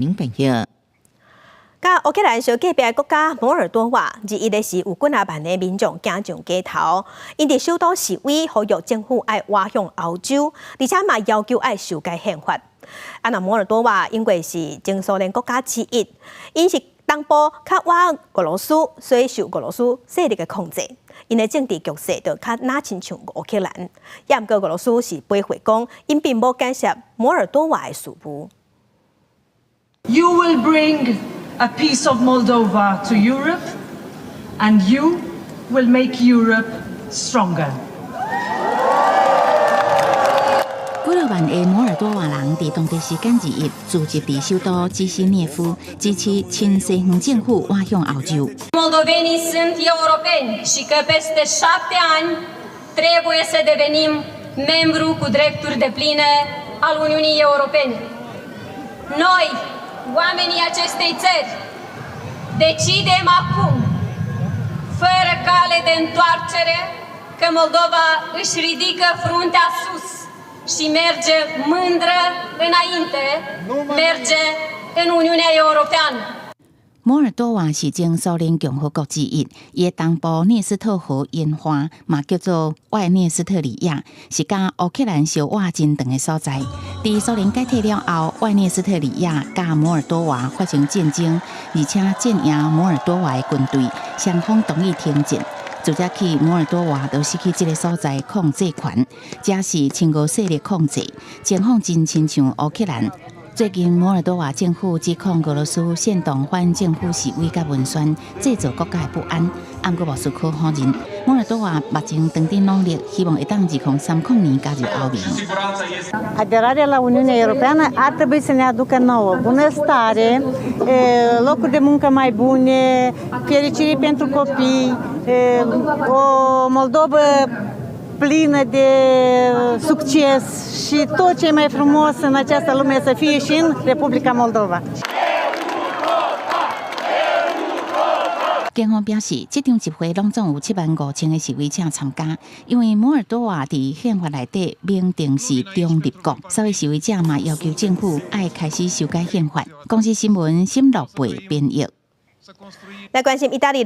民朋友。甲乌克兰小隔壁国家摩尔多瓦日一的是有几啊万的民众行上街头，因伫首都示威，呼吁政府爱挖向欧洲，而且嘛要求爱修改宪法。那摩尔多瓦因为是前苏联国家之一，因是东部较挖俄罗斯，所以受俄罗斯势力的控制。因的政治局势就较哪亲像乌克兰，也毋过俄罗斯是背回讲，因并无干涉摩尔多瓦的事务。You will bring a piece of Moldova to Europe, and you will make Europe stronger. 几多万的摩尔多瓦人伫当地时间日一聚集伫首都基西涅夫，支持亲西方政府挖向欧洲。Moldovenii sunt europeni și că peste 7 ani trebuie să devenim membru cu drepturi depline al Uniunii Europene. Noi, oamenii acestei țări, decidem acum, fără cale de întoarcere, că Moldova își ridică fruntea sus și merge mândră înainte, merge în Uniunea Europeană. 摩尔多瓦是前苏联共和国之一，伊的东部涅斯特河沿岸嘛叫做外涅斯特里亚，是甲乌克兰相挖真长的所在。伫苏联解体了后，外涅斯特里亚甲摩尔多瓦发生战争，而且战赢摩尔多瓦的军队，双方同意停战。自这起，摩尔多瓦就失去这个所在控制权，这是亲俄势力控制，情况真亲像乌克兰。最近，摩尔多瓦政府指控俄罗斯煽动反政府示威甲文宣，制造国家不安。不过，莫斯科否认。摩尔多瓦目前长期努力，希望会当2030年加入欧盟。Aderarea la Uniunea Europeană ar trebui să ne aducă nouă bunăstare, locuri de muncă mai bune, fericire pentru copii, o Moldovă plină de succes și tot ce e mai frumos în această lume să fie și în Republica Moldova. 警方表示，这场集会拢总有75000个示威者参加，因为摩尔多瓦伫宪法内底明定是中立国，所以示威者嘛要求政府爱开始修改宪法。公司新闻沈乐培编译。来关心意大利